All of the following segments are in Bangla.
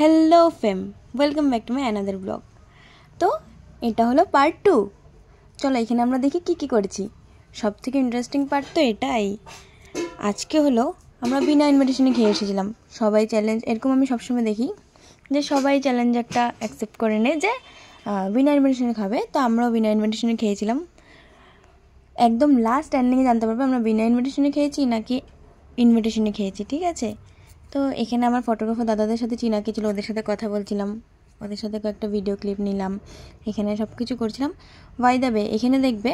Hello fame, welcome back to my another blog. তো এটা হলো পার্ট 2। চলো এখানে আমরা দেখি কি করেছি। সব থেকে ইন্টারেস্টিং পার্ট তো এটাই। আজকে হলো আমরা বিনা ইনভিটেশনে খেয়ে এসেছিলাম। সবাই চ্যালেঞ্জ, এরকম আমি সবসময় দেখি যে সবাই চ্যালেঞ্জ একটা অ্যাকসেপ্ট করে নেয় যে বিনা ইনভিটেশনে খাবে। তো আমরাও বিনা ইনভিটেশনে খেয়েছিলাম। একদম লাস্ট এন্ডিংয়ে জানতে পারবে আমরা বিনা ইনভিটেশনে খেয়েছি নাকি ইনভিটেশনে খেয়েছি, ঠিক আছে? তো এখানে আমার ফটোগ্রাফার দাদাদের সাথে চিনাকি ছিল, ওদের সাথে কথা বলছিলাম, ওদের সাথে কয়েকটা ভিডিও ক্লিপ নিলাম, এখানে সব কিছু করছিলাম। বাই দ্য ওয়ে, এখানে দেখবে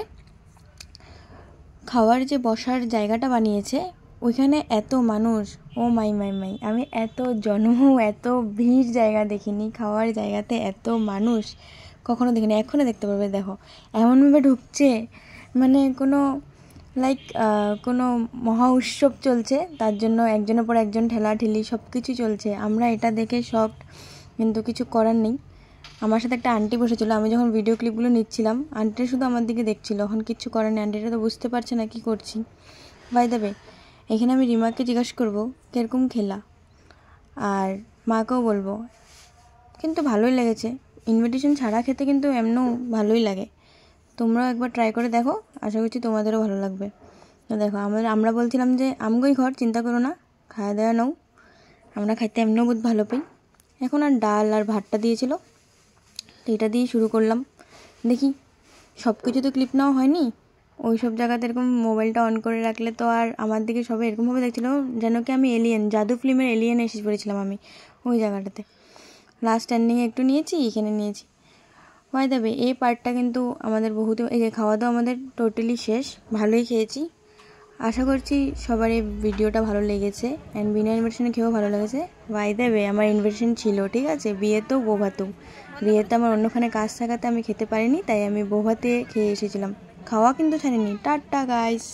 খাওয়ার যে বসার জায়গাটা বানিয়েছে ওইখানে এত মানুষ, ও মাই মাই মাই, আমি এত এত ভিড় জায়গা দেখিনি। খাওয়ার জায়গাতে এত মানুষ কখনো দেখিনি, এখনও দেখতে পারবে। দেখো এমনভাবে ঢুকছে, মানে কোনো মহা উৎসব চলছে, তার জন্য একজনের পর একজন ঠেলাঠেলি সব কিছু চলছে। আমরা এটা দেখে শকড, কিন্তু কিছু করার নেই। আমার সাথে একটা আন্টি বসেছিল, আমি যখন ভিডিও ক্লিপগুলো নিচ্ছিলাম আন্টিটা শুধু আমার দিকে দেখছিল, এখন কিচ্ছু করার নেই। আন্টিটা তো বুঝতে পারছে না কী করছি। বাই দ্য ওয়ে, এখানে আমি রিমাকে জিজ্ঞাসা করবো কীরকম খেলা, আর মাকেও বলবো। কিন্তু ভালোই লেগেছে, ইনভিটেশন ছাড়া খেতে কিন্তু এমনও ভালোই লাগে। তোমরাও একবার ট্রাই করে দেখো, আশা করছি তোমাদেরও ভালো লাগবে। তো দেখো আমরা বলছিলাম যে আমগোই ঘর, চিন্তা করো না, খাওয়া দাওয়া নাও, আমরা খাইতে এমনও বহুত ভালো পাই। এখন আর ডাল আর ভাতটা দিয়েছিল, তো এটা দিয়েই শুরু করলাম। দেখি সব কিছু তো ক্লিপ নেওয়া হয়নি, ওই সব জায়গাতে এরকম মোবাইলটা অন করে রাখলে তো আর আমার দিকে সবাই এরকমভাবে দেখছিল যেন কি আমি এলিয়েন, জাদু ফিল্মের এলিয়েন এসে পড়েছিলাম আমি ওই জায়গাটাতে। লাস্ট এন্ডিংয়ে একটু নিয়েছি, এখানে নিয়েছি। বাই দ্য ওয়ে, এই পার্টটা কিন্তু আমাদের বহুত, এই যে খাওয়া দাওয়া আমাদের টোটালি শেষ, ভালোই খেয়েছি। আশা করছি সবার এই ভিডিওটা ভালো লেগেছে, অ্যান্ড বিনা ইনভিটেশনে খেয়েও ভালো লেগেছে। বাই দ্য ওয়ে, আমার ইনভিটেশন ছিল, ঠিক আছে, বিয়েতেও বৌভাতেও। বিয়েতে আমার অন্যখানে কাজ থাকাতে আমি খেতে পারিনি, তাই আমি বৌভাতে খেয়ে এসেছিলাম, খাওয়া কিন্তু ছাড়িনি। Tata guys.